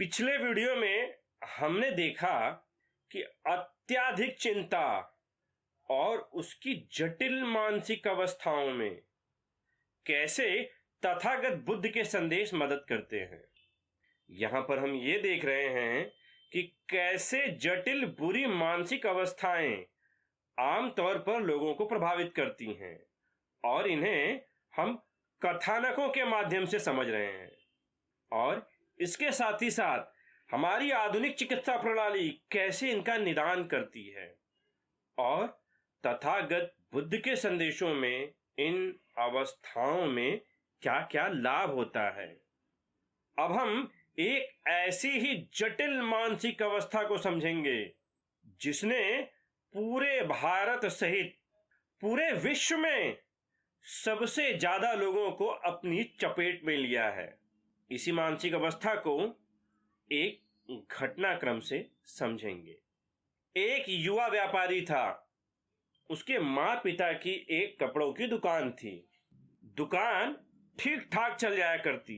पिछले वीडियो में हमने देखा कि अत्यधिक चिंता और उसकी जटिल मानसिक अवस्थाओं में कैसे तथागत बुद्ध के संदेश मदद करते हैं। यहां पर हम ये देख रहे हैं कि कैसे जटिल बुरी मानसिक अवस्थाएं आमतौर पर लोगों को प्रभावित करती हैं और इन्हें हम कथानकों के माध्यम से समझ रहे हैं। और इसके साथ ही साथ हमारी आधुनिक चिकित्सा प्रणाली कैसे इनका निदान करती है और तथागत बुद्ध के संदेशों में इन अवस्थाओं में क्या क्या लाभ होता है। अब हम एक ऐसी ही जटिल मानसिक अवस्था को समझेंगे जिसने पूरे भारत सहित पूरे विश्व में सबसे ज्यादा लोगों को अपनी चपेट में लिया है। इसी मानसिक अवस्था को एक घटनाक्रम से समझेंगे। एक युवा व्यापारी था। उसके माँ पिता की एक कपड़ों की दुकान थी। दुकान ठीक ठाक चल जाया करती,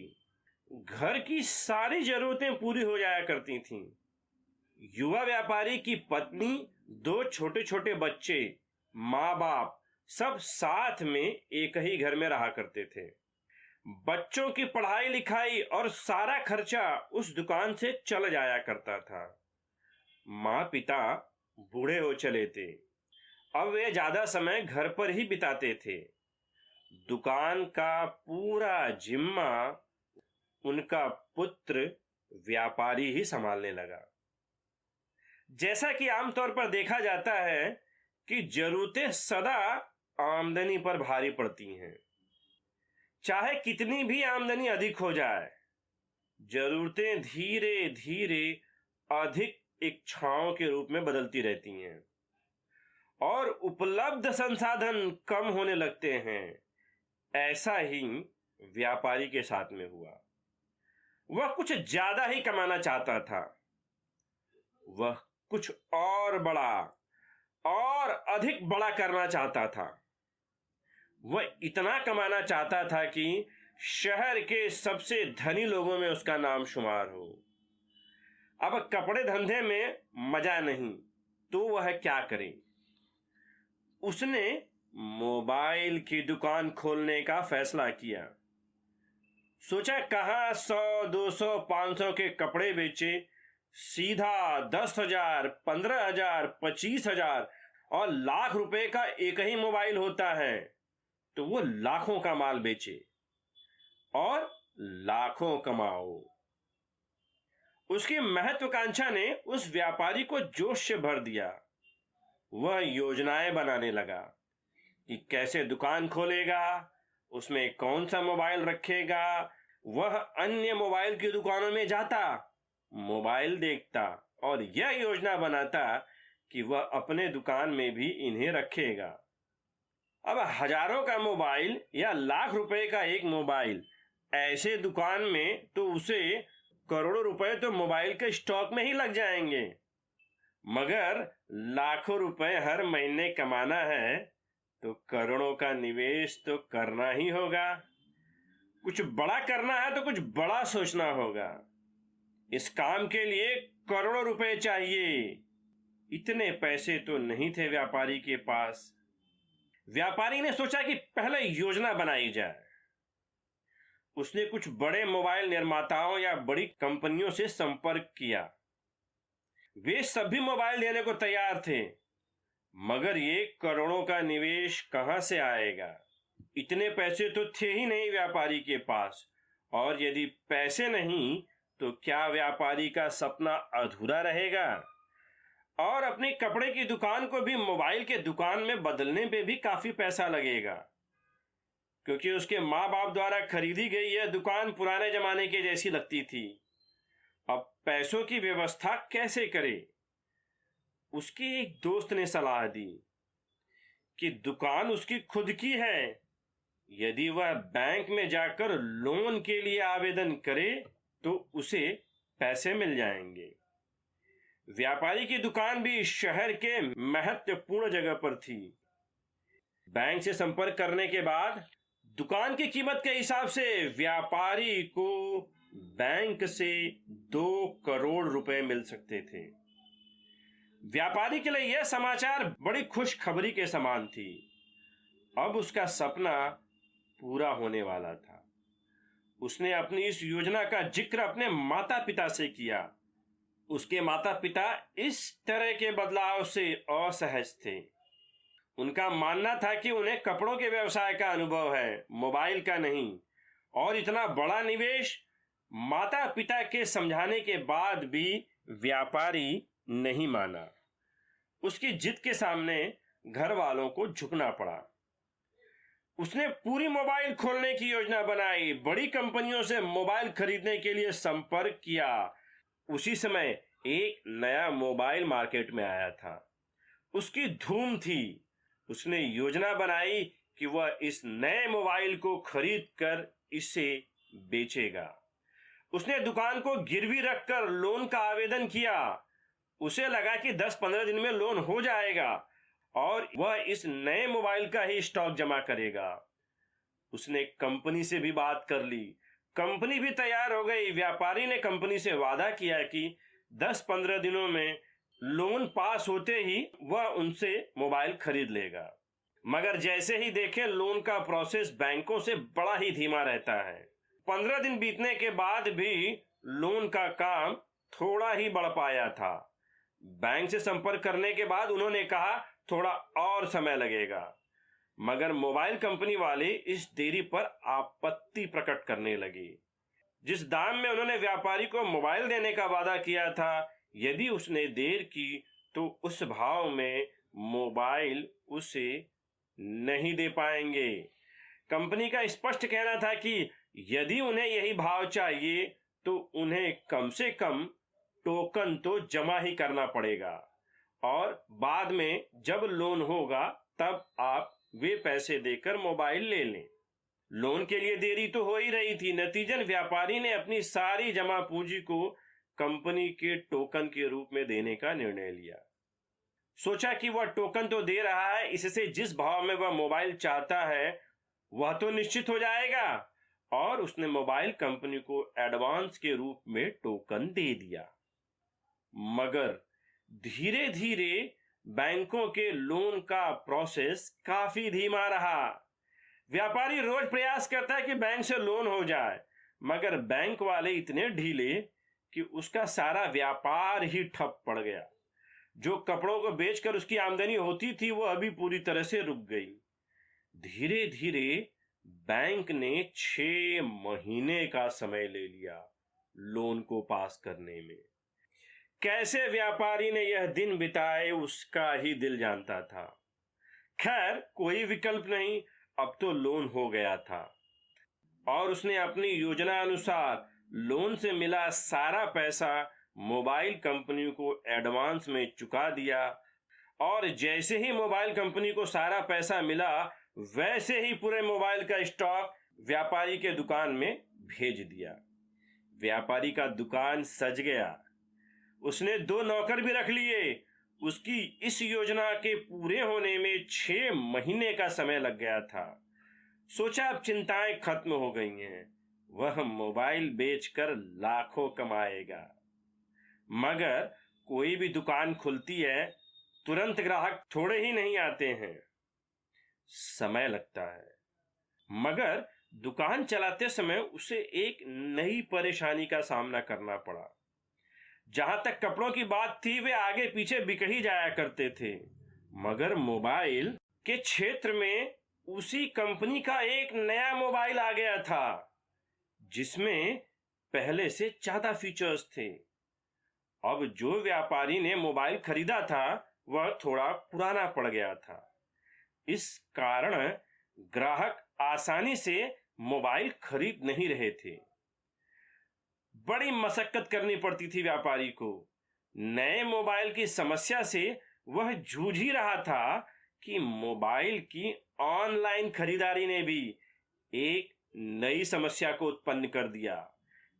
घर की सारी जरूरतें पूरी हो जाया करती थीं। युवा व्यापारी की पत्नी, दो छोटे छोटे बच्चे, माँ बाप सब साथ में एक ही घर में रहा करते थे। बच्चों की पढ़ाई लिखाई और सारा खर्चा उस दुकान से चल जाया करता था। माँ पिता बूढ़े हो चले थे। अब वे ज्यादा समय घर पर ही बिताते थे। दुकान का पूरा जिम्मा उनका पुत्र व्यापारी ही संभालने लगा। जैसा कि आमतौर पर देखा जाता है कि जरूरतें सदा आमदनी पर भारी पड़ती हैं। चाहे कितनी भी आमदनी अधिक हो जाए, जरूरतें धीरे धीरे अधिक इच्छाओं के रूप में बदलती रहती हैं और उपलब्ध संसाधन कम होने लगते हैं। ऐसा ही व्यापारी के साथ में हुआ। वह कुछ ज्यादा ही कमाना चाहता था। वह कुछ और बड़ा और अधिक बड़ा करना चाहता था। वह इतना कमाना चाहता था कि शहर के सबसे धनी लोगों में उसका नाम शुमार हो। अब कपड़े धंधे में मजा नहीं, तो वह क्या करे? उसने मोबाइल की दुकान खोलने का फैसला किया। सोचा कहां 100, 200, 500 के कपड़े बेचे, सीधा 10,000, 15,000, 25,000 और लाख रुपए का एक ही मोबाइल होता है, तो वो लाखों का माल बेचे और लाखों कमाओ। उसकी महत्वाकांक्षा ने उस व्यापारी को जोश से भर दिया। वह योजनाएं बनाने लगा कि कैसे दुकान खोलेगा, उसमें कौन सा मोबाइल रखेगा। वह अन्य मोबाइल की दुकानों में जाता, मोबाइल देखता और यह योजना बनाता कि वह अपने दुकान में भी इन्हें रखेगा। अब हजारों का मोबाइल या लाख रुपए का एक मोबाइल ऐसे दुकान में, तो उसे करोड़ों रुपए तो मोबाइल के स्टॉक में ही लग जाएंगे। मगर लाखों रुपए हर महीने कमाना है तो करोड़ों का निवेश तो करना ही होगा। कुछ बड़ा करना है तो कुछ बड़ा सोचना होगा। इस काम के लिए करोड़ों रुपए चाहिए। इतने पैसे तो नहीं थे व्यापारी के पास। व्यापारी ने सोचा कि पहले योजना बनाई जाए। उसने कुछ बड़े मोबाइल निर्माताओं या बड़ी कंपनियों से संपर्क किया। वे सभी मोबाइल देने को तैयार थे, मगर ये करोड़ों का निवेश कहां से आएगा? इतने पैसे तो थे ही नहीं व्यापारी के पास, और यदि पैसे नहीं तो क्या व्यापारी का सपना अधूरा रहेगा? और अपनी कपड़े की दुकान को भी मोबाइल के दुकान में बदलने पे भी काफी पैसा लगेगा, क्योंकि उसके माँ बाप द्वारा खरीदी गई यह दुकान पुराने जमाने के जैसी लगती थी। अब पैसों की व्यवस्था कैसे करे? उसके एक दोस्त ने सलाह दी कि दुकान उसकी खुद की है। यदि वह बैंक में जाकर लोन के लिए आवेदन करे तो उसे पैसे मिल जाएंगे। व्यापारी की दुकान भी शहर के महत्वपूर्ण जगह पर थी। बैंक से संपर्क करने के बाद दुकान की कीमत के हिसाब से व्यापारी को बैंक से 2 करोड़ रुपए मिल सकते थे। व्यापारी के लिए यह समाचार बड़ी खुशखबरी के समान थी। अब उसका सपना पूरा होने वाला था। उसने अपनी इस योजना का जिक्र अपने माता पिता से किया। उसके माता पिता इस तरह के बदलाव से असहज थे। उनका मानना था कि उन्हें कपड़ों के व्यवसाय का अनुभव है, मोबाइल का नहीं, और इतना बड़ा निवेश। माता पिता के समझाने के बाद भी व्यापारी नहीं माना। उसकी जिद के सामने घर वालों को झुकना पड़ा। उसने पूरी मोबाइल खोलने की योजना बनाई, बड़ी कंपनियों से मोबाइल खरीदने के लिए संपर्क किया। उसी समय एक नया मोबाइल मार्केट में आया था। उसकी धूम थी। उसने योजना बनाई कि वह इस नए मोबाइल को खरीद कर इसे बेचेगा। उसने दुकान को गिरवी रखकर लोन का आवेदन किया। उसे लगा कि 10-15 दिन में लोन हो जाएगा और वह इस नए मोबाइल का ही स्टॉक जमा करेगा। उसने कंपनी से भी बात कर ली। कंपनी भी तैयार हो गई। व्यापारी ने कंपनी से वादा किया कि 10-15 दिनों में लोन पास होते ही वह उनसे मोबाइल खरीद लेगा। मगर जैसे ही देखे, लोन का प्रोसेस बैंकों से बड़ा ही धीमा रहता है। 15 दिन बीतने के बाद भी लोन का काम थोड़ा ही बढ़ पाया था। बैंक से संपर्क करने के बाद उन्होंने कहा थोड़ा और समय लगेगा। मगर मोबाइल कंपनी वाले इस देरी पर आपत्ति प्रकट करने लगे। जिस दाम में उन्होंने व्यापारी को मोबाइल देने का वादा किया था, यदि उसने देर की तो उस भाव में मोबाइल उसे नहीं दे पाएंगे। कंपनी का स्पष्ट कहना था कि यदि उन्हें यही भाव चाहिए तो उन्हें कम से कम टोकन तो जमा ही करना पड़ेगा और बाद में जब लोन होगा तब आप वे पैसे देकर मोबाइल ले लें। लोन के लिए देरी तो हो ही रही थी। नतीजन व्यापारी ने अपनी सारी जमा पूंजी को कंपनी के टोकन के रूप में देने का निर्णय लिया। सोचा कि वह टोकन तो दे रहा है, इससे जिस भाव में वह मोबाइल चाहता है वह तो निश्चित हो जाएगा, और उसने मोबाइल कंपनी को एडवांस के रूप में टोकन दे दिया। मगर धीरे धीरे बैंकों के लोन का प्रोसेस काफी धीमा रहा। व्यापारी रोज प्रयास करता है कि बैंक से लोन हो जाए, मगर बैंक वाले इतने ढीले कि उसका सारा व्यापार ही ठप पड़ गया। जो कपड़ों को बेचकर उसकी आमदनी होती थी वो अभी पूरी तरह से रुक गई। धीरे धीरे बैंक ने 6 महीने का समय ले लिया लोन को पास करने में। कैसे व्यापारी ने यह दिन बिताए उसका ही दिल जानता था। खैर, कोई विकल्प नहीं, अब तो लोन हो गया था और उसने अपनी योजना अनुसार लोन से मिला सारा पैसा मोबाइल कंपनी को एडवांस में चुका दिया। और जैसे ही मोबाइल कंपनी को सारा पैसा मिला, वैसे ही पूरे मोबाइल का स्टॉक व्यापारी के दुकान में भेज दिया। व्यापारी का दुकान सज गया। उसने 2 नौकर भी रख लिए। उसकी इस योजना के पूरे होने में 6 महीने का समय लग गया था। सोचा अब चिंताएं खत्म हो गई हैं, वह मोबाइल बेचकर लाखों कमाएगा। मगर कोई भी दुकान खुलती है, तुरंत ग्राहक थोड़े ही नहीं आते हैं, समय लगता है। मगर दुकान चलाते समय उसे एक नई परेशानी का सामना करना पड़ा। जहां तक कपड़ों की बात थी, वे आगे पीछे बिक ही जाया करते थे, मगर मोबाइल के क्षेत्र में उसी कंपनी का एक नया मोबाइल आ गया था जिसमें पहले से ज्यादा फीचर्स थे। अब जो व्यापारी ने मोबाइल खरीदा था वह थोड़ा पुराना पड़ गया था। इस कारण ग्राहक आसानी से मोबाइल खरीद नहीं रहे थे। बड़ी मशक्कत करनी पड़ती थी व्यापारी को। नए मोबाइल की समस्या से वह जूझ ही रहा था कि मोबाइल की ऑनलाइन खरीदारी ने भी एक नई समस्या को उत्पन्न कर दिया।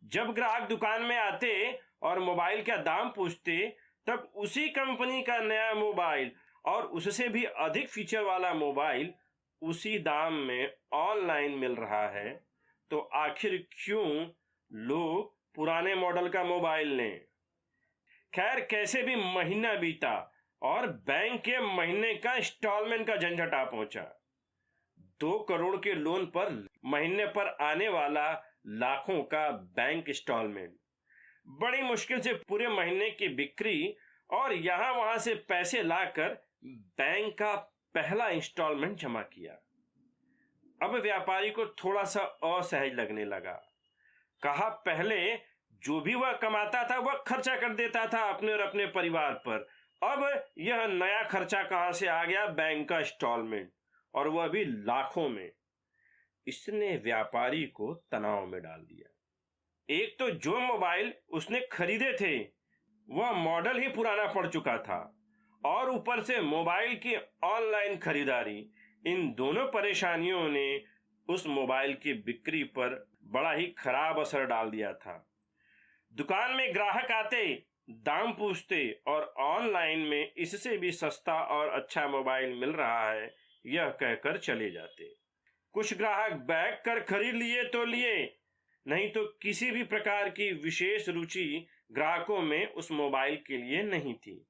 जब ग्राहक दुकान में आते और मोबाइल का दाम पूछते, तब उसी कंपनी का नया मोबाइल और उससे भी अधिक फीचर वाला मोबाइल उसी दाम में ऑनलाइन मिल रहा है, तो आखिर क्यों लोग पुराने मॉडल का मोबाइल लें। खैर, कैसे भी महीना बीता और बैंक के महीने का इंस्टॉलमेंट का झंझट आ पहुंचा। 2 करोड़ के लोन पर महीने पर आने वाला लाखों का बैंक इंस्टॉलमेंट। बड़ी मुश्किल से पूरे महीने की बिक्री और यहां वहां से पैसे लाकर बैंक का पहला इंस्टॉलमेंट जमा किया। अब व्यापारी को थोड़ा सा असहज लगने लगा। कहा, पहले जो भी वह कमाता था वह खर्चा कर देता था अपने और अपने परिवार पर। अब यह नया खर्चा कहां से आ गया? बैंक का इंस्टॉलमेंट, और वह भी लाखों में। इसने व्यापारी को तनाव में डाल दिया। एक तो जो मोबाइल उसने खरीदे थे वह मॉडल ही पुराना पड़ चुका था, और ऊपर से मोबाइल की ऑनलाइन खरीदारी। इन दोनों परेशानियों ने उस मोबाइल की बिक्री पर बड़ा ही खराब असर डाल दिया था। दुकान में ग्राहक आते, दाम पूछते और ऑनलाइन में इससे भी सस्ता और अच्छा मोबाइल मिल रहा है यह कहकर चले जाते। कुछ ग्राहक बैक कर खरीद लिए तो लिए, नहीं तो किसी भी प्रकार की विशेष रुचि ग्राहकों में उस मोबाइल के लिए नहीं थी।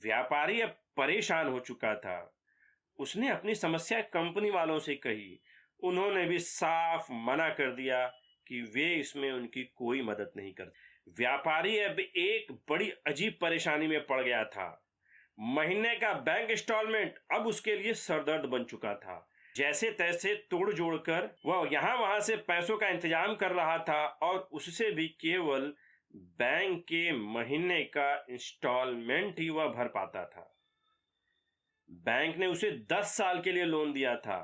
व्यापारी अब परेशान हो चुका था। उसने अपनी समस्या कंपनी वालों से कही। उन्होंने भी साफ मना कर दिया कि वे इसमें उनकी कोई मदद नहीं करते। व्यापारी अब एक बड़ी अजीब परेशानी में पड़ गया था। महीने का बैंक इंस्टॉलमेंट अब उसके लिए सरदर्द बन चुका था। जैसे तैसे तोड़ जोड़ कर वह यहां वहां से पैसों का इंतजाम कर रहा था, और उससे भी केवल बैंक के महीने का इंस्टॉलमेंट ही वह भर पाता था। बैंक ने उसे 10 साल के लिए लोन दिया था।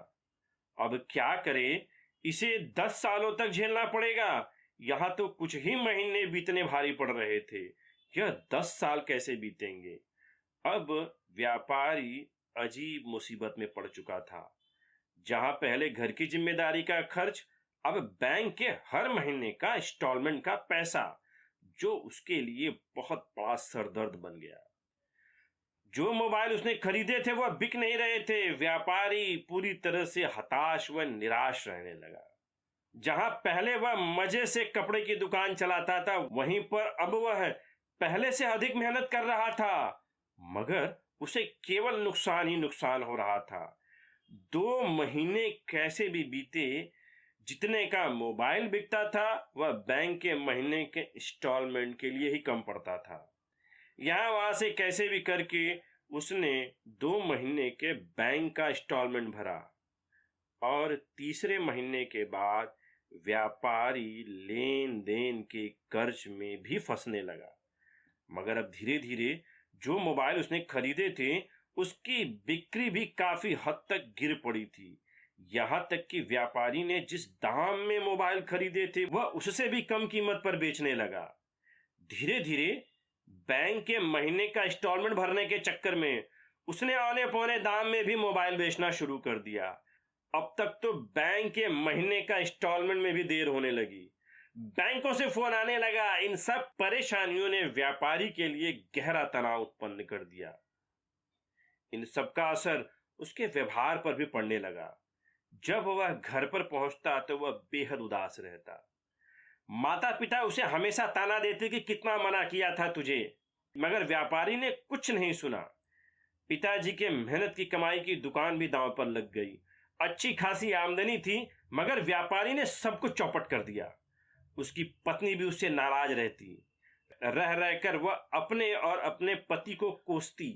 अब क्या करे? इसे 10 सालों तक झेलना पड़ेगा। यहां तो कुछ ही महीने बीतने भारी पड़ रहे थे, यह 10 साल कैसे बीतेंगे? अब व्यापारी अजीब मुसीबत में पड़ चुका था। जहां पहले घर की जिम्मेदारी का खर्च, अब बैंक के हर महीने का इंस्टॉलमेंट का पैसा, जो उसके लिए बहुत बड़ा सरदर्द बन गया। जो मोबाइल उसने खरीदे थे वह बिक नहीं रहे थे। व्यापारी पूरी तरह से हताश व निराश रहने लगा। जहां पहले वह मजे से कपड़े की दुकान चलाता था, वहीं पर अब वह पहले से अधिक मेहनत कर रहा था, मगर उसे केवल नुकसान ही नुकसान हो रहा था। 2 महीने कैसे भी बीते, जितने का मोबाइल बिकता था वह बैंक के महीने के इंस्टॉलमेंट के लिए ही कम पड़ता था। यहाँ वहां से कैसे भी करके उसने 2 महीने के बैंक का इंस्टॉलमेंट भरा, और तीसरे महीने के बाद व्यापारी लेन देन के कर्ज में भी फंसने लगा। मगर अब धीरे धीरे जो मोबाइल उसने खरीदे थे उसकी बिक्री भी काफी हद तक गिर पड़ी थी। यहां तक कि व्यापारी ने जिस दाम में मोबाइल खरीदे थे वह उससे भी कम कीमत पर बेचने लगा। धीरे धीरे बैंक के महीने का इंस्टॉलमेंट भरने के चक्कर में उसने औने पौने दाम में भी मोबाइल बेचना शुरू कर दिया। अब तक तो बैंक के महीने का इंस्टॉलमेंट में भी देर होने लगी। बैंकों से फोन आने लगा। इन सब परेशानियों ने व्यापारी के लिए गहरा तनाव उत्पन्न कर दिया। इन सब का असर उसके व्यवहार पर भी पड़ने लगा। जब वह घर पर पहुंचता तो वह बेहद उदास रहता। माता पिता उसे हमेशा ताना देते कि कितना मना किया था तुझे, मगर व्यापारी ने कुछ नहीं सुना। पिताजी के मेहनत की कमाई की दुकान भी दांव पर लग गई। अच्छी खासी आमदनी थी, मगर व्यापारी ने सब कुछ चौपट कर दिया। उसकी पत्नी भी उससे नाराज रहती। रह रहकर वह अपने और अपने पति को कोसती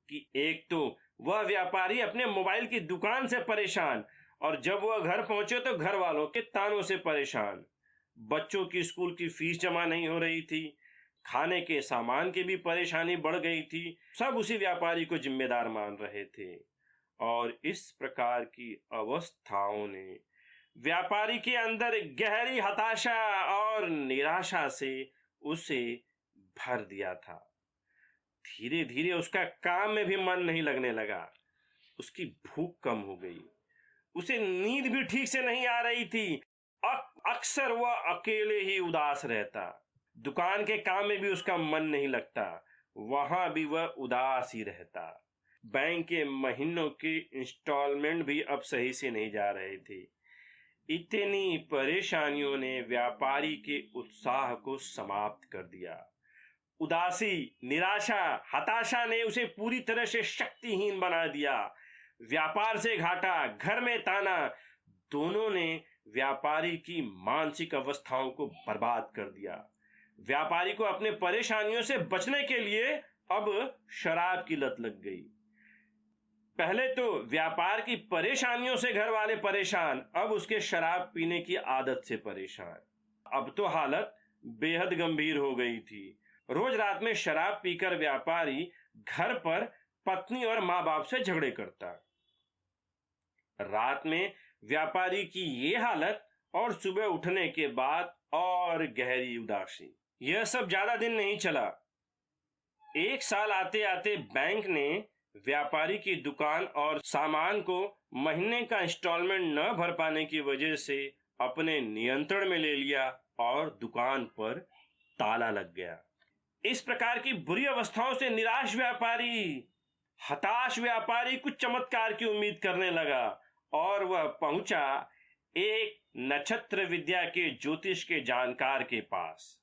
कि एक तो वह व्यापारी अपने मोबाइल की दुकान से परेशान, और जब वह घर पहुंचे तो घर वालों के तानों से परेशान। बच्चों की स्कूल की फीस जमा नहीं हो रही थी, खाने के सामान की भी परेशानी बढ़ गई थी। सब उसी व्यापारी को जिम्मेदार मान रहे थे, और इस प्रकार की अवस्थाओं ने व्यापारी के अंदर गहरी हताशा और निराशा से उसे भर दिया था। धीरे धीरे उसका काम में भी मन नहीं लगने लगा। उसकी भूख कम हो गई। उसे नींद भी ठीक से नहीं आ रही थी। अक्सर वह अकेले ही उदास रहता। दुकान के काम में भी उसका मन नहीं लगता, वहां भी वह उदास ही रहता। बैंक के महीनों के इंस्टॉलमेंट भी अब सही से नहीं जा रहे थे। इतनी परेशानियों ने व्यापारी के उत्साह को समाप्त कर दिया। उदासी, निराशा, हताशा ने उसे पूरी तरह से शक्तिहीन बना दिया। व्यापार से घाटा, घर में ताना, दोनों ने व्यापारी की मानसिक अवस्थाओं को बर्बाद कर दिया। व्यापारी को अपने परेशानियों से बचने के लिए अब शराब की लत लग गई। पहले तो व्यापार की परेशानियों से घर वाले परेशान, अब उसके शराब पीने की आदत से परेशान। अब तो हालत बेहद गंभीर हो गई थी। रोज रात में शराब पीकर व्यापारी घर पर पत्नी और माँ बाप से झगड़े करता। रात में व्यापारी की ये हालत और सुबह उठने के बाद और गहरी उदासी। यह सब ज्यादा दिन नहीं चला। एक साल आते आते बैंक ने व्यापारी की दुकान और सामान को महीने का इंस्टॉलमेंट न भर पाने की वजह से अपने नियंत्रण में ले लिया और दुकान पर ताला लग गया। इस प्रकार की बुरी अवस्थाओं से निराश व्यापारी, हताश व्यापारी कुछ चमत्कार की उम्मीद करने लगा और वह पहुंचा एक नक्षत्र विद्या के ज्योतिष के जानकार के पास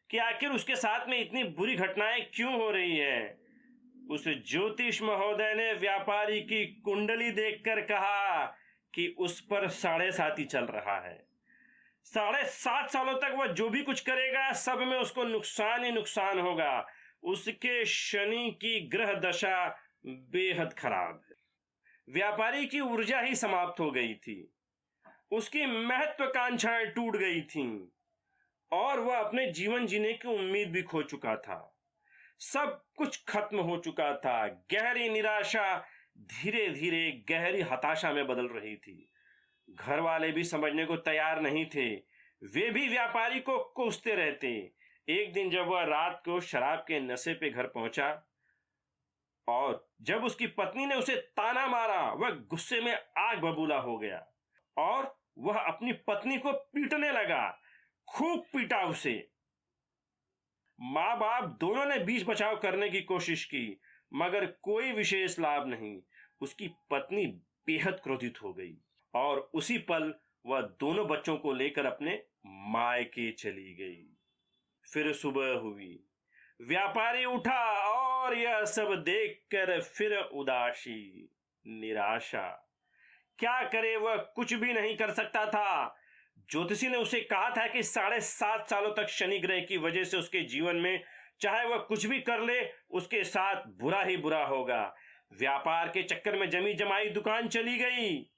कि आखिर उसके साथ में इतनी बुरी घटनाएं क्यों हो रही हैं। उस ज्योतिष महोदय ने व्यापारी की कुंडली देखकर कहा कि उस पर 7.5 चल रहा है। 7.5 सालों तक वह जो भी कुछ करेगा सब में उसको नुकसान ही नुकसान होगा। उसके शनि की ग्रह दशा बेहद खराब है। व्यापारी की ऊर्जा ही समाप्त हो गई थी। उसकी महत्वाकांक्षाएं टूट गई थीं और वह अपने जीवन जीने की उम्मीद भी खो चुका था। सब कुछ खत्म हो चुका था। गहरी निराशा धीरे धीरे गहरी हताशा में बदल रही थी। घर वाले भी समझने को तैयार नहीं थे। वे भी व्यापारी को कोसते रहते। एक दिन जब वह रात को शराब के नशे पे घर पहुंचा और जब उसकी पत्नी ने उसे ताना मारा, वह गुस्से में आग बबूला हो गया और वह अपनी पत्नी को पीटने लगा। खूब पीटा उसे। माँ बाप दोनों ने बीच बचाव करने की कोशिश की मगर कोई विशेष लाभ नहीं। उसकी पत्नी बेहद क्रोधित हो गई और उसी पल वह दोनों बच्चों को लेकर अपने मायके चली गई। फिर सुबह हुई। व्यापारी उठा और यह सब देखकर फिर उदासी, निराशा। क्या करे, वह कुछ भी नहीं कर सकता था। ज्योतिषी ने उसे कहा था कि 7.5 सालों तक शनि ग्रह की वजह से उसके जीवन में चाहे वह कुछ भी कर ले उसके साथ बुरा ही बुरा होगा। व्यापार के चक्कर में जमी जमाई दुकान चली गई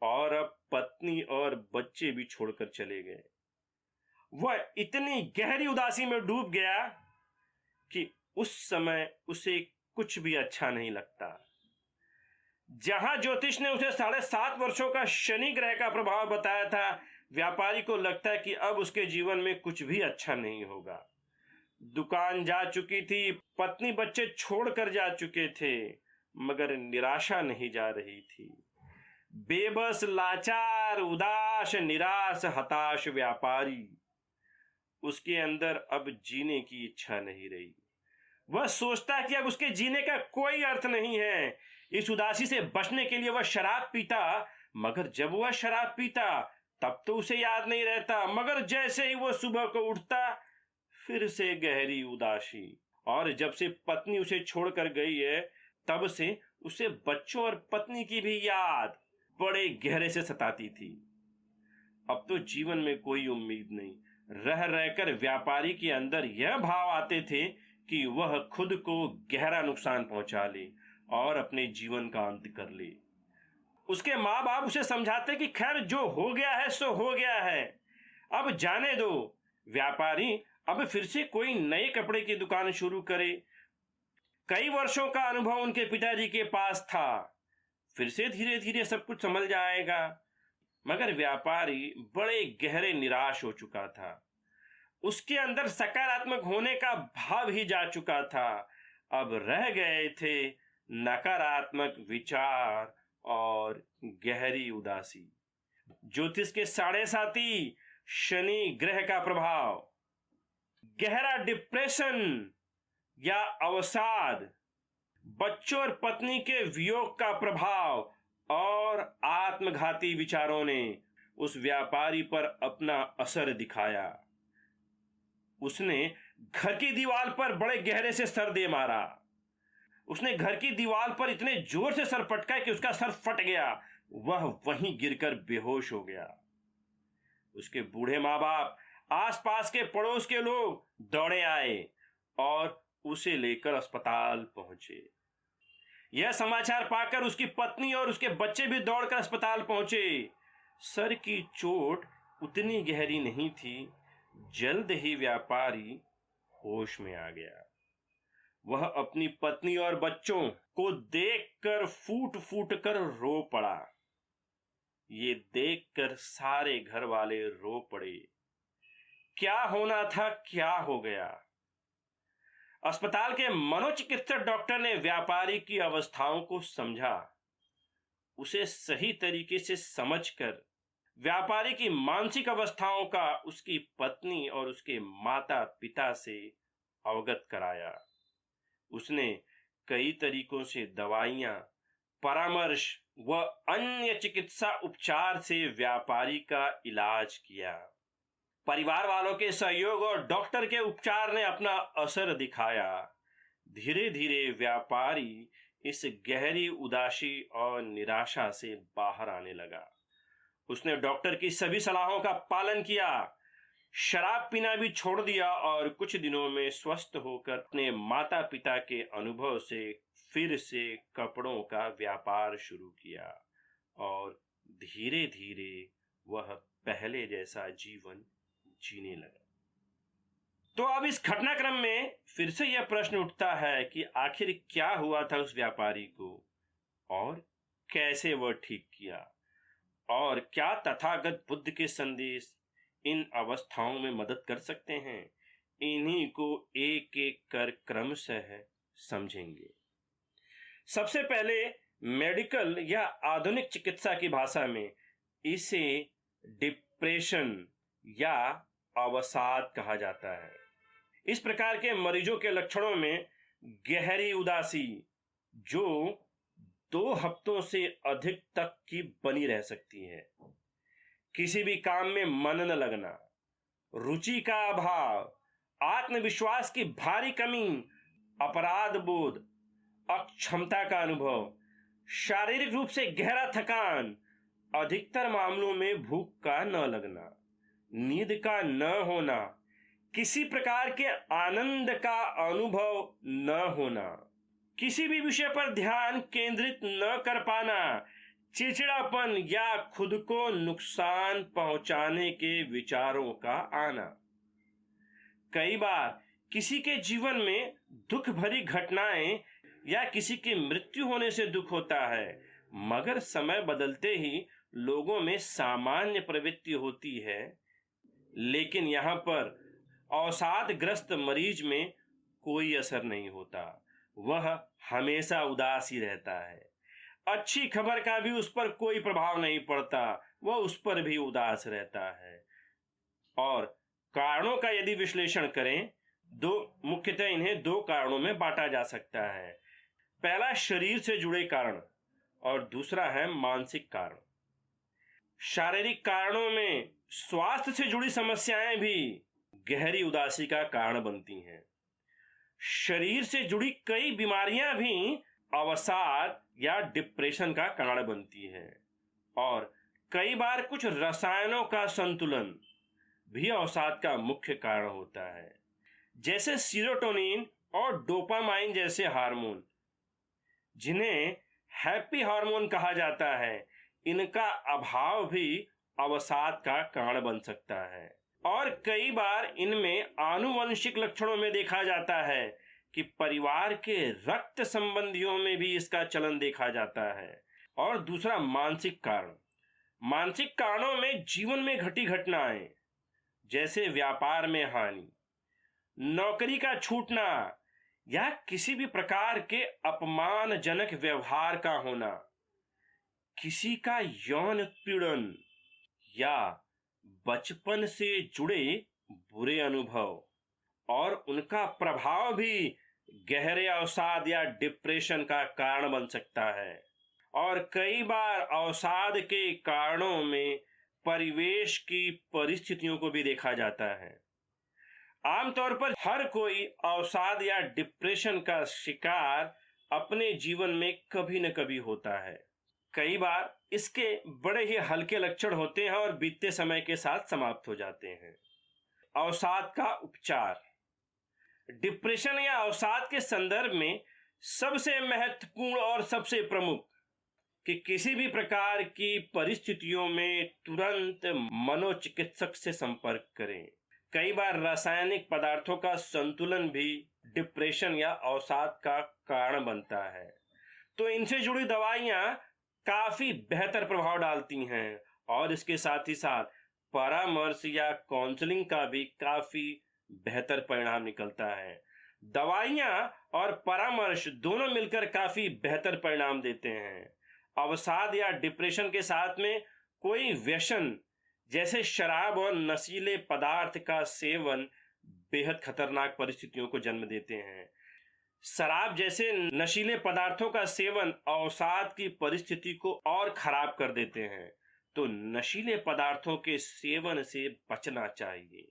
और अब पत्नी और बच्चे भी छोड़कर चले गए। वह इतनी गहरी उदासी में डूब गया कि उस समय उसे कुछ भी अच्छा नहीं लगता। जहां ज्योतिष ने उसे 7.5 वर्षों का शनि ग्रह का प्रभाव बताया था, व्यापारी को लगता है कि अब उसके जीवन में कुछ भी अच्छा नहीं होगा। दुकान जा चुकी थी, पत्नी बच्चे छोड़कर जा चुके थे, मगर निराशा नहीं जा रही थी। बेबस, लाचार, उदास, निराश, हताश व्यापारी, उसके अंदर अब जीने की इच्छा नहीं रही। वह सोचता है कि अब उसके जीने का कोई अर्थ नहीं है। इस उदासी से बचने के लिए वह शराब पीता, मगर जब वह शराब पीता तब तो उसे याद नहीं रहता, मगर जैसे ही वह सुबह को उठता फिर से गहरी उदासी। और जब से पत्नी उसे छोड़कर गई है तब से उसे बच्चों और पत्नी की भी याद बड़े गहरे से सताती थी। अब तो जीवन में कोई उम्मीद नहीं। रह रहकर व्यापारी के अंदर यह भाव आते थे कि वह खुद को गहरा नुकसान पहुंचा ले और अपने जीवन का अंत कर ले। उसके माँ बाप उसे समझाते कि खैर जो हो गया है सो हो गया है, अब जाने दो। व्यापारी अब फिर से कोई नए कपड़े की दुकान शुरू करे। कई वर्षों का अनुभव उनके पिताजी के पास था। फिर से धीरे धीरे सब कुछ संभल जाएगा। मगर व्यापारी बड़े गहरे निराश हो चुका था। उसके अंदर सकारात्मक होने का भाव ही जा चुका था। अब रह गए थे नकारात्मक विचार और गहरी उदासी। ज्योतिष के 7.5 शनि ग्रह का प्रभाव, गहरा डिप्रेशन या अवसाद, बच्चों और पत्नी के वियोग का प्रभाव और आत्मघाती विचारों ने उस व्यापारी पर अपना असर दिखाया। उसने घर की दीवार पर बड़े गहरे से सर दे मारा। उसने घर की दीवार पर इतने जोर से सर पटका कि उसका सर फट गया। वह वहीं गिरकर बेहोश हो गया। उसके बूढ़े माँ बाप, आसपास के पड़ोस के लोग दौड़े आए और उसे लेकर अस्पताल पहुंचे। यह समाचार पाकर उसकी पत्नी और उसके बच्चे भी दौड़कर अस्पताल पहुंचे। सर की चोट उतनी गहरी नहीं थी। जल्द ही व्यापारी होश में आ गया। वह अपनी पत्नी और बच्चों को देखकर फूट फूट कर रो पड़ा। ये देखकर सारे घर वाले रो पड़े। क्या होना था, क्या हो गया। अस्पताल के मनोचिकित्सक डॉक्टर ने व्यापारी की अवस्थाओं को समझा। उसे सही तरीके से समझकर व्यापारी की मानसिक अवस्थाओं का उसकी पत्नी और उसके माता पिता से अवगत कराया। उसने कई तरीकों से दवाइयां, परामर्श व अन्य चिकित्सा उपचार से व्यापारी का इलाज किया। परिवार वालों के सहयोग और डॉक्टर के उपचार ने अपना असर दिखाया। धीरे धीरे व्यापारी इस गहरी उदासी और निराशा से बाहर आने लगा। उसने डॉक्टर की सभी सलाहों का पालन किया, शराब पीना भी छोड़ दिया और कुछ दिनों में स्वस्थ होकर अपने माता पिता के अनुभव से फिर से कपड़ों का व्यापार शुरू किया और धीरे धीरे वह पहले जैसा जीवन जीने लगा। तो अब इस घटनाक्रम में फिर से यह प्रश्न उठता है कि आखिर क्या हुआ था उस व्यापारी को और कैसे वह ठीक किया, और क्या तथागत बुद्ध के संदेश इन अवस्थाओं में मदद कर सकते हैं। इन्हीं को एक एक कर क्रमशः समझेंगे। सबसे पहले मेडिकल या आधुनिक चिकित्सा की भाषा में इसे डिप्रेशन या अवसाद कहा जाता है। इस प्रकार के मरीजों के लक्षणों में गहरी उदासी जो 2 हफ्तों से अधिक तक की बनी रह सकती है, किसी भी काम में मन न लगना, रुचि का अभाव, आत्मविश्वास की भारी कमी, अपराध बोध, अक्षमता का अनुभव, शारीरिक रूप से गहरा थकान, अधिकतर मामलों में भूख का न लगना, नींद का न होना, किसी प्रकार के आनंद का अनुभव न होना, किसी भी विषय पर ध्यान केंद्रित न कर पाना, चिड़चिड़ापन या खुद को नुकसान पहुंचाने के विचारों का आना। कई बार किसी के जीवन में दुख भरी घटनाएं या किसी की मृत्यु होने से दुख होता है, मगर समय बदलते ही लोगों में सामान्य प्रवृत्ति होती है। लेकिन यहाँ पर अवसादग्रस्त मरीज में कोई असर नहीं होता। वह हमेशा उदास ही रहता है। अच्छी खबर का भी उस पर कोई प्रभाव नहीं पड़ता, वह उस पर भी उदास रहता है। और कारणों का यदि विश्लेषण करें, मुख्यतः इन्हें 2 कारणों में बांटा जा सकता है। पहला शरीर से जुड़े कारण और दूसरा है मानसिक कारण। शारीरिक कारणों में स्वास्थ्य से जुड़ी समस्याएं भी गहरी उदासी का कारण बनती हैं। शरीर से जुड़ी कई बीमारियां भी अवसाद या डिप्रेशन का कारण बनती हैं और कई बार कुछ रसायनों का संतुलन भी अवसाद का मुख्य कारण होता है, जैसे सीरोटोनिन और डोपामाइन जैसे हार्मोन, जिन्हें हैप्पी हार्मोन कहा जाता है। इनका अभाव भी अवसाद का कारण बन सकता है और कई बार इनमें आनुवंशिक लक्षणों में देखा जाता है कि परिवार के रक्त संबंधियों में भी इसका चलन देखा जाता है। और दूसरा मानसिक कारण। मानसिक कारणों में जीवन में घटी घटनाएं, जैसे व्यापार में हानि, नौकरी का छूटना या किसी भी प्रकार के अपमानजनक व्यवहार का होना, किसी का यौन उत्पीड़न या बचपन से जुड़े बुरे अनुभव और उनका प्रभाव भी गहरे अवसाद या डिप्रेशन का कारण बन सकता है। और कई बार अवसाद के कारणों में परिवेश की परिस्थितियों को भी देखा जाता है। आमतौर पर हर कोई अवसाद या डिप्रेशन का शिकार अपने जीवन में कभी न कभी होता है। कई बार इसके बड़े ही हल्के लक्षण होते हैं और बीतते समय के साथ समाप्त हो जाते हैं। अवसाद का उपचार। डिप्रेशन या अवसाद के संदर्भ में सबसे महत्वपूर्ण और सबसे प्रमुख कि किसी भी प्रकार की परिस्थितियों में तुरंत मनोचिकित्सक से संपर्क करें। कई बार रासायनिक पदार्थों का संतुलन भी डिप्रेशन या अवसाद का कारण बनता है, तो इनसे जुड़ी दवाइयां काफी बेहतर प्रभाव डालती हैं और इसके साथ ही साथ परामर्श या काउंसलिंग का भी काफी बेहतर परिणाम निकलता है। दवाइयां और परामर्श दोनों मिलकर काफी बेहतर परिणाम देते हैं। अवसाद या डिप्रेशन के साथ में कोई व्यसन जैसे शराब और नशीले पदार्थ का सेवन बेहद खतरनाक परिस्थितियों को जन्म देते हैं। शराब जैसे नशीले पदार्थों का सेवन अवसाद की परिस्थिति को और खराब कर देते हैं, तो नशीले पदार्थों के सेवन से बचना चाहिए।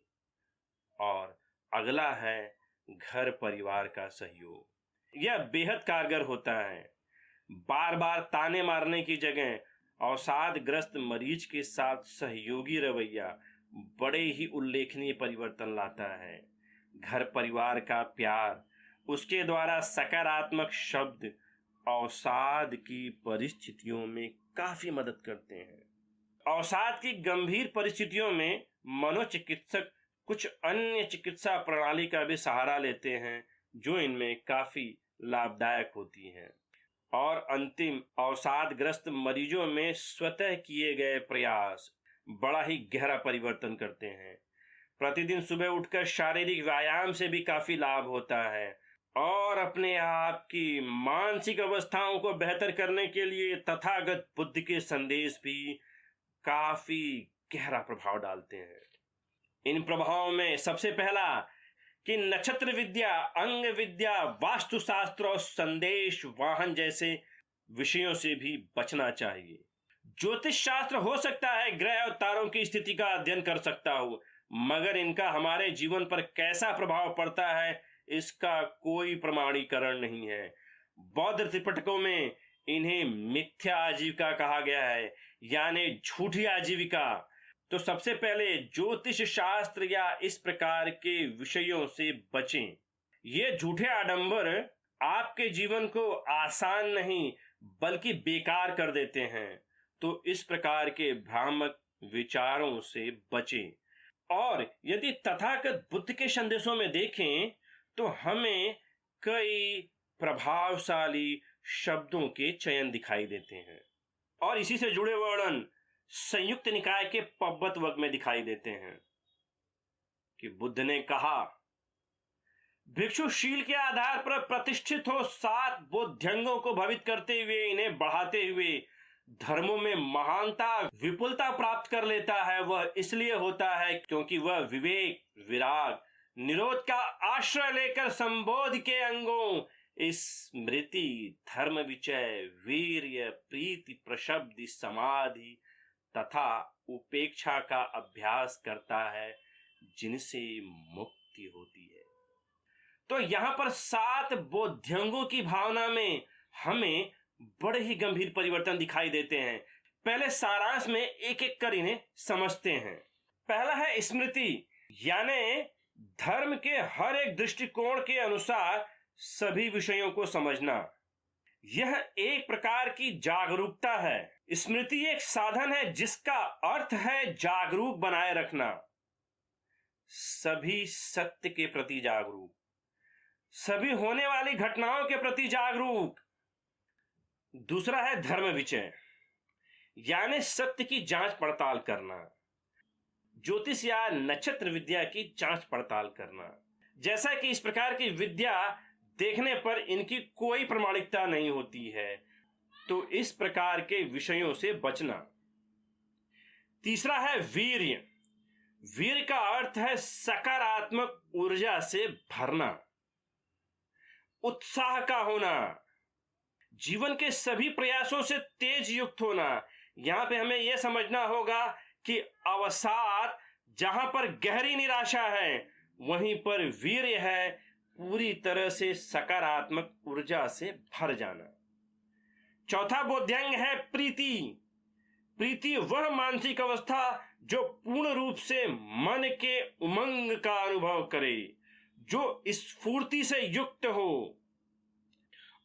और अगला है घर परिवार का सहयोग। यह बेहद कारगर होता है। बार बार ताने मारने की जगह अवसादग्रस्त मरीज के साथ सहयोगी रवैया बड़े ही उल्लेखनीय परिवर्तन लाता है। घर परिवार का प्यार, उसके द्वारा सकारात्मक शब्द अवसाद की परिस्थितियों में काफी मदद करते हैं। अवसाद की गंभीर परिस्थितियों में मनोचिकित्सक कुछ अन्य चिकित्सा प्रणाली का भी सहारा लेते हैं जो इनमें काफी लाभदायक होती हैं। और अंतिम, अवसादग्रस्त मरीजों में स्वतः किए गए प्रयास बड़ा ही गहरा परिवर्तन करते हैं। प्रतिदिन सुबह उठकर शारीरिक व्यायाम से भी काफी लाभ होता है और अपने आप की मानसिक अवस्थाओं को बेहतर करने के लिए तथागत बुद्ध के संदेश भी काफी गहरा प्रभाव डालते हैं। इन प्रभावों में सबसे पहला कि नक्षत्र विद्या, अंग विद्या, वास्तुशास्त्र और संदेश वाहन जैसे विषयों से भी बचना चाहिए। ज्योतिष शास्त्र हो सकता है ग्रह और तारों की स्थिति का अध्ययन कर सकता हो, मगर इनका हमारे जीवन पर कैसा प्रभाव पड़ता है इसका कोई प्रमाणीकरण नहीं है। बौद्ध त्रिपिटकों में इन्हें मिथ्या आजीविका कहा गया है, यानी झूठी आजीविका। तो सबसे पहले ज्योतिष शास्त्र या इस प्रकार के विषयों से बचें। ये झूठे आडंबर आपके जीवन को आसान नहीं बल्कि बेकार कर देते हैं, तो इस प्रकार के भ्रामक विचारों से बचें। और यदि तथागत बुद्ध के संदेशों में देखें तो हमें कई प्रभावशाली शब्दों के चयन दिखाई देते हैं और इसी से जुड़े वर्णन संयुक्त निकाय के पब्बत वर्ग में दिखाई देते हैं कि बुद्ध ने कहा, भिक्षुशील के आधार पर प्रतिष्ठित हो 7 बोध्यंगों को भवित करते हुए इन्हें बढ़ाते हुए धर्मों में महानता विपुलता प्राप्त कर लेता है। वह इसलिए होता है क्योंकि वह विवेक, विराग, निरोध का आश्रय लेकर संबोध के अंगों स्मृति, धर्म विचय, वीर्य, प्रीति, प्रशब्द, समाधि तथा उपेक्षा का अभ्यास करता है जिनसे मुक्ति होती है। तो यहाँ पर 7 बोध्यंगों की भावना में हमें बड़े ही गंभीर परिवर्तन दिखाई देते हैं। पहले सारांश में एक एक कर इन्हें समझते हैं। पहला है स्मृति, यानी धर्म के हर एक दृष्टिकोण के अनुसार सभी विषयों को समझना। यह एक प्रकार की जागरूकता है। स्मृति एक साधन है जिसका अर्थ है जागरूक बनाए रखना, सभी सत्य के प्रति जागरूक, सभी होने वाली घटनाओं के प्रति जागरूक। दूसरा है धर्म विचय, यानी सत्य की जांच पड़ताल करना, ज्योतिष या नक्षत्र विद्या की जांच पड़ताल करना। जैसा कि इस प्रकार की विद्या देखने पर इनकी कोई प्रमाणिकता नहीं होती है, तो इस प्रकार के विषयों से बचना। तीसरा है वीर्य। वीर्य का अर्थ है सकारात्मक ऊर्जा से भरना, उत्साह का होना, जीवन के सभी प्रयासों से तेज युक्त होना। यहां पे हमें यह समझना होगा कि अवसाद जहां पर गहरी निराशा है, वहीं पर वीर्य है पूरी तरह से सकारात्मक ऊर्जा से भर जाना। चौथा बोध्यंग है प्रीति। प्रीति वह मानसिक अवस्था जो पूर्ण रूप से मन के उमंग का अनुभव करे, जो स्फूर्ति से युक्त हो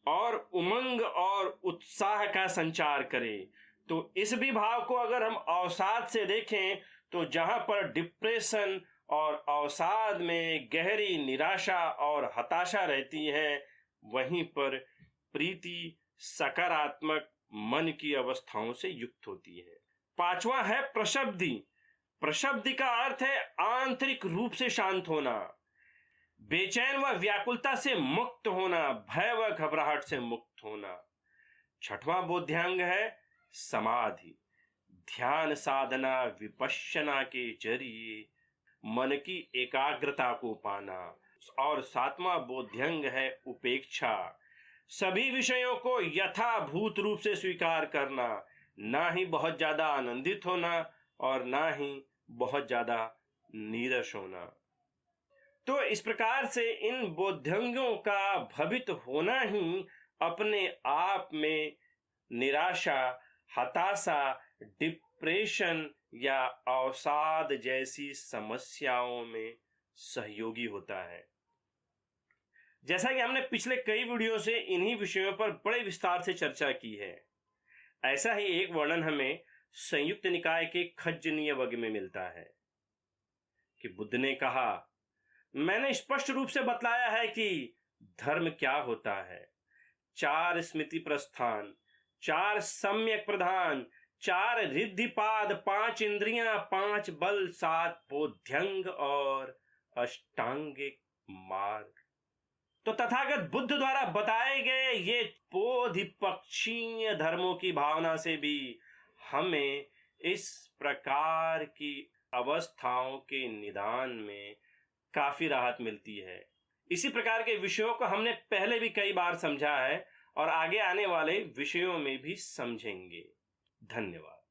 और उमंग और उत्साह का संचार करे। तो इस विभाव को अगर हम अवसाद से देखें तो जहां पर डिप्रेशन और अवसाद में गहरी निराशा और हताशा रहती है, वहीं पर प्रीति सकारात्मक मन की अवस्थाओं से युक्त होती है। पांचवा है प्रशब्दि। प्रशब्दि का अर्थ है आंतरिक रूप से शांत होना, बेचैन व व्याकुलता से मुक्त होना, भय व घबराहट से मुक्त होना। छठवां बोध्यांग है समाधि। ध्यान साधना विपश्यना के जरिए मन की एकाग्रता को पाना। और सातवां बोध्यंग है उपेक्षा। सभी विषयों को यथाभूत रूप से स्वीकार करना, ना ही बहुत ज्यादा आनंदित होना और ना ही बहुत ज्यादा नीरस होना। तो इस प्रकार से इन बोध्यंगों का भवित होना ही अपने आप में निराशा, हताशा, डिप्रेशन या अवसाद जैसी समस्याओं में सहयोगी होता है। जैसा कि हमने पिछले कई वीडियो से इन्हीं विषयों पर बड़े विस्तार से चर्चा की है, ऐसा ही एक वर्णन हमें संयुक्त निकाय के खज्जनीय वर्ग में मिलता है कि बुद्ध ने कहा, मैंने स्पष्ट रूप से बतलाया है कि धर्म क्या होता है। 4 स्मृति प्रस्थान, 4 सम्यक प्रधान, 4 रिद्धिपाद, 5 इंद्रियां, 5 बल, 7 बोध्यंग और अष्टांगिक मार्ग। तो तथागत बुद्ध द्वारा बताए गए ये बोधिपक्षीय धर्मों की भावना से भी हमें इस प्रकार की अवस्थाओं के निदान में काफी राहत मिलती है। इसी प्रकार के विषयों को हमने पहले भी कई बार समझा है और आगे आने वाले विषयों में भी समझेंगे। धन्यवाद।